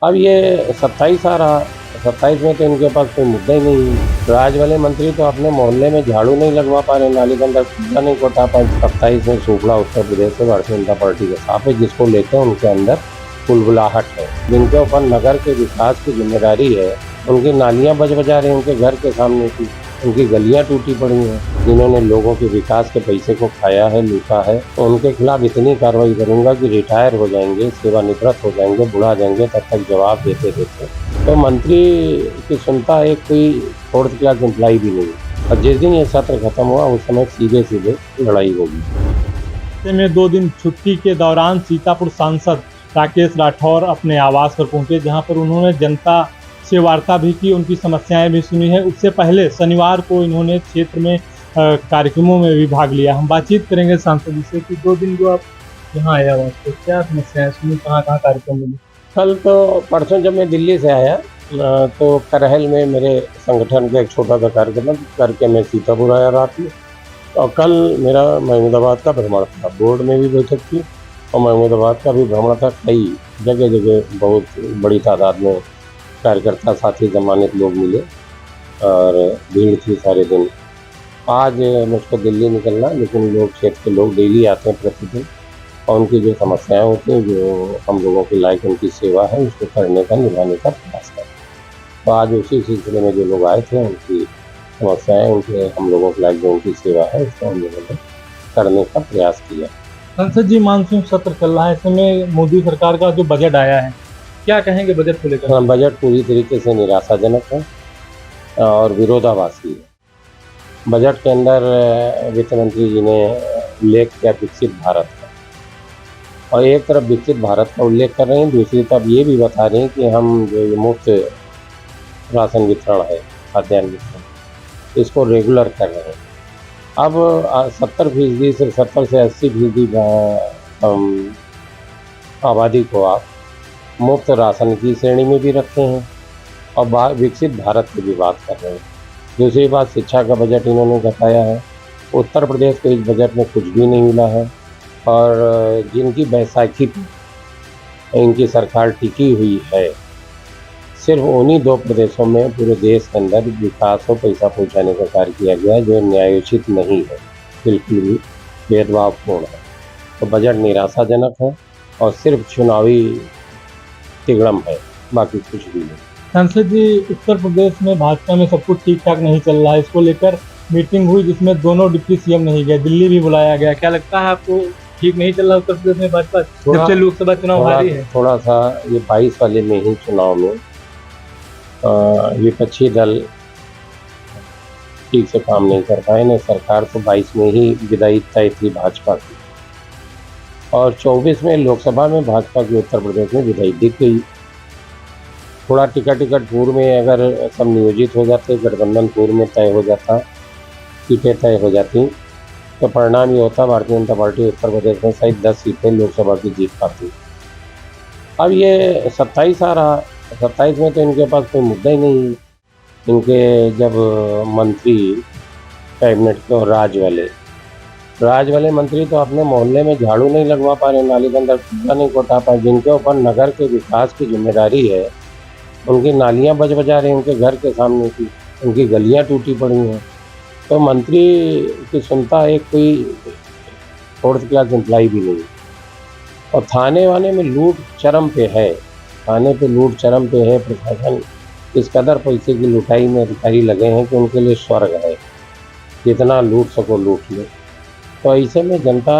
अब ये 27 आ रहा, 27 में तो इनके पास कोई मुद्दा ही नहीं है। राज वाले मंत्री तो अपने मोहल्ले में झाड़ू नहीं लगवा पा रहे, नाली के अंदर कूड़ा नहीं कोटा पाए। 27 में सूखड़ा उत्तर प्रदेश से भारतीय जनता पार्टी के साथ है, जिसको लेकर उनके अंदर बुलबुलाहट है। जिनके ऊपर नगर के विकास की जिम्मेदारी है, उनकी नालियां बजा रहे हैं उनके घर के सामने की, उनकी गलियां टूटी पड़ी हैं। जिन्होंने लोगों के विकास के पैसे को खाया है, लूटा है, तो उनके खिलाफ इतनी कार्रवाई करूंगा कि रिटायर हो जाएंगे, सेवानिवृत्त हो जाएंगे, बुढ़ा जाएंगे, तब तक जवाब देते देते। तो मंत्री की सुनता है कोई फोर्थ क्लास एम्प्लाई भी नहीं। और जिस दिन ये सत्र खत्म हुआ उस समय सीधे सीधे लड़ाई होगी। में 2 दिन छुट्टी के दौरान सीतापुर सांसद राकेश राठौर अपने आवास पर पहुंचे, जहां पर उन्होंने जनता से वार्ता भी की, उनकी समस्याएं भी सुनी है। उससे पहले शनिवार को इन्होंने क्षेत्र में कार्यक्रमों में भी भाग लिया। हम बातचीत करेंगे सांसद जी से कि 2 दिन जो आप यहाँ आया आवास पर क्या समस्याएं सुनी, कहाँ कार्यक्रम मिली। कल तो परसों जब मैं दिल्ली से आया तो करहल में मेरे संगठन का एक छोटा सा कार्यक्रम करके मैं सीतापुर आया रात में। और कल मेरा महमूदाबाद का भ्रमण था, बोर्ड में भी बैठक थी और महमूदाबाद का भी भ्रमण था। कई जगह जगह बहुत बड़ी तादाद में कार्यकर्ता साथी जमानत लोग मिले और भीड़ थी सारे दिन। आज मुझको दिल्ली निकलना, लेकिन लोग क्षेत्र के लोग डेली आते हैं प्रतिदिन, और उनकी जो समस्याएं होती हैं, जो हम लोगों के लायक उनकी सेवा है, उसको करने का, निभाने का प्रयास करें। तो आज उसी सिलसिले में जो लोग आए थे, उनकी समस्याएं, उनके हम लोगों के लायक जो उनकी सेवा है, उसको हम लोगों ने करने का प्रयास किया। संसद जी, मानसून सत्र चल रहा है, इस समय मोदी सरकार का जो बजट आया है, क्या कहेंगे बजट को लेकर? बजट पूरी तरीके से निराशाजनक है और विरोधाभासी है। बजट के अंदर वित्त मंत्री जी ने उल्लेख किया विकसित भारत का, और एक तरफ विकसित भारत का उल्लेख कर रहे हैं, दूसरी तरफ ये भी बता रहे हैं कि हम जो ये मुफ्त राशन वितरण है, खाद्यान्न वितरण, इसको रेगुलर कर रहे हैं। अब 70% से 70 से 80% आबादी को आप मुफ्त राशन की श्रेणी में भी रखे हैं और विकसित भारत की भी बात कर रहे हैं। दूसरी बात, शिक्षा का बजट इन्होंने घटाया है। उत्तर प्रदेश को इस बजट में कुछ भी नहीं मिला है, और जिनकी बैसाखी पर इनकी सरकार टिकी हुई है, सिर्फ उन्हीं 2 प्रदेशों में पूरे देश के अंदर विकास को पैसा पहुंचाने का कार्य किया गया है, जो न्यायोचित नहीं है, बिल्कुल भी भेदभावपूर्ण है। तो बजट निराशाजनक है और सिर्फ चुनावी तिगड़म है, बाकी कुछ भी नहीं। सांसद जी, उत्तर प्रदेश में भाजपा में सब कुछ ठीक ठाक नहीं चल रहा है, इसको लेकर मीटिंग हुई जिसमें दोनों डिप्टी सीएम नहीं गए, दिल्ली भी बुलाया गया। क्या लगता है आपको, ठीक नहीं चल रहा उत्तर प्रदेश में भाजपा जब से लोकसभा चुनाव आ रही है? थोड़ा सा ये 22 वाले में ही चुनाव में विपक्षी दल ठीक से काम नहीं कर पाए ना। सरकार तो 22 में ही विदाई तय थी भाजपा की, और 24 में लोकसभा में भाजपा की उत्तर प्रदेश में विदाई दिख गई। थोड़ा टिकट पूर्व में अगर सब नियोजित हो जाते, गठबंधन पूर्व में तय हो जाता, सीटें तय हो जाती, तो परिणाम ये होता भारतीय जनता पार्टी उत्तर प्रदेश में सहित 10 सीटें लोकसभा की जीत पाती। अब ये 27 आ रहा, 27 में तो इनके पास कोई मुद्दा ही नहीं है। इनके जब मंत्री कैबिनेट के राज वाले मंत्री तो अपने मोहल्ले में झाड़ू नहीं लगवा पा रहे, नाली के अंदर कूड़ा नहीं कोटा पाए। जिनके ऊपर नगर के विकास की जिम्मेदारी है, उनकी नालियां बजा रहे हैं उनके घर के सामने की, उनकी गलियां टूटी पड़ी हैं। तो मंत्री की सुनता है कोई फोर्थ क्लास एम्प्लाई भी नहीं। और थाने वाने में लूट चरम पे है, थाने पे लूट चरम पे है। प्रशासन इस कदर पैसे की लुटाई में अधिकारी लगे हैं कि उनके लिए स्वर्ग है, जितना लूट सको लूट लो। तो ऐसे में जनता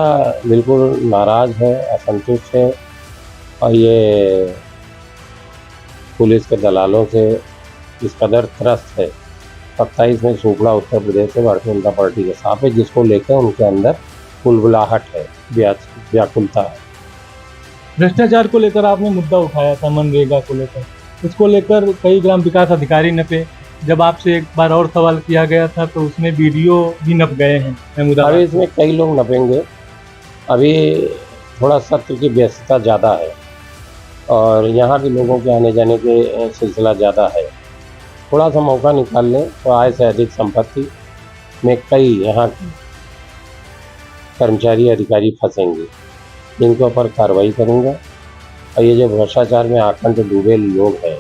बिल्कुल नाराज़ है, असंतुष्ट है, और ये पुलिस के दलालों से इस कदर त्रस्त है। 27 में सूखड़ा उत्तर प्रदेश से भारतीय जनता पार्टी के साथ है, जिसको लेकर उनके अंदर बुलबुलाहट है, व्याकुलता है। भ्रष्टाचार को लेकर आपने मुद्दा उठाया था, मनरेगा को लेकर, इसको लेकर कई ग्राम विकास अधिकारी नपे। जब आपसे एक बार और सवाल किया गया था तो उसमें वीडियो भी नप गए हैं। अभी इसमें कई लोग नपेंगे, अभी थोड़ा सत्र की व्यस्तता ज़्यादा है और यहाँ भी लोगों के आने जाने के सिलसिला ज़्यादा है। थोड़ा सा मौका निकाल लें तो आय से अधिक संपत्ति में कई यहाँ कर्मचारी अधिकारी फंसेंगे, जिनके ऊपर कार्रवाई करूँगा और ये जो भ्रष्टाचार में आकंठ डूबे लोग हैं,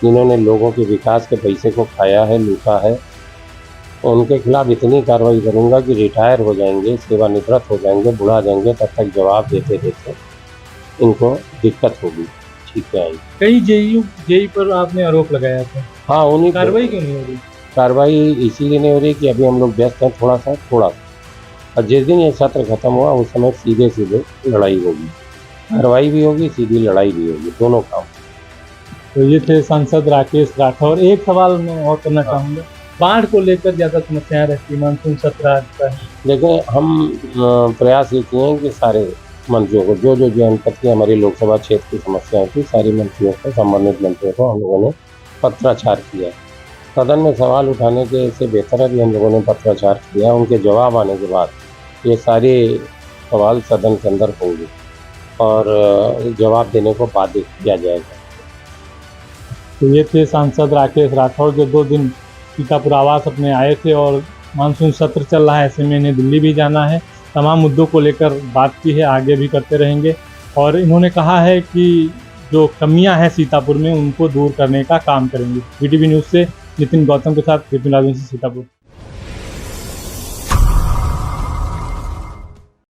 जिन्होंने लोगों के विकास के पैसे को खाया है, लूटा है, उनके खिलाफ इतनी कार्रवाई करूंगा कि रिटायर हो जाएंगे, सेवानिवृत्त हो जाएंगे, बुढ़ा जाएंगे, तब तक जवाब देते देते इनको दिक्कत होगी। ठीक है। कई जेई पर आपने आरोप लगाया था, हाँ, उन्हीं कार्रवाई क्यों नहीं हो रही? कार्रवाई इसीलिए नहीं हो रही कि अभी हम लोग व्यस्त हैं थोड़ा सा। और जिस दिन ये सत्र खत्म हुआ उस समय सीधे सीधे लड़ाई होगी, कार्रवाई भी होगी, सीधी लड़ाई भी होगी, दोनों काम। तो ये थे सांसद राकेश राठौर। एक सवाल मैं और करना चाहूँगा, बाढ़ को लेकर ज़्यादा समस्याएं रहती, मानसून सत्र आता है। लेकिन हम प्रयास ये किए हैं कि सारे मंत्रियों को जो जनपद की हमारी लोकसभा क्षेत्र की समस्याएं थी, सारी मंत्रियों को, संबंधित मंत्रियों को हम लोगों ने पत्राचार किया। सदन में सवाल उठाने के से बेहतर है कि हम लोगों ने पत्राचार किया। उनके जवाब आने के बाद ये सारे सवाल सदन के अंदर होंगे और जवाब देने को बाध्य किया जाएगा। तो ये थे सांसद राकेश राठौर, जो 2 दिन सीतापुर आवास अपने आए थे और मानसून सत्र चल रहा है, ऐसे में इन्हें दिल्ली भी जाना है। तमाम मुद्दों को लेकर बात की है, आगे भी करते रहेंगे। और इन्होंने कहा है कि जो कमियां हैं सीतापुर में, उनको दूर करने का काम करेंगे। वीटीवी न्यूज़ से नितिन गौतम के साथ विपिन राजवंशी, सीतापुर।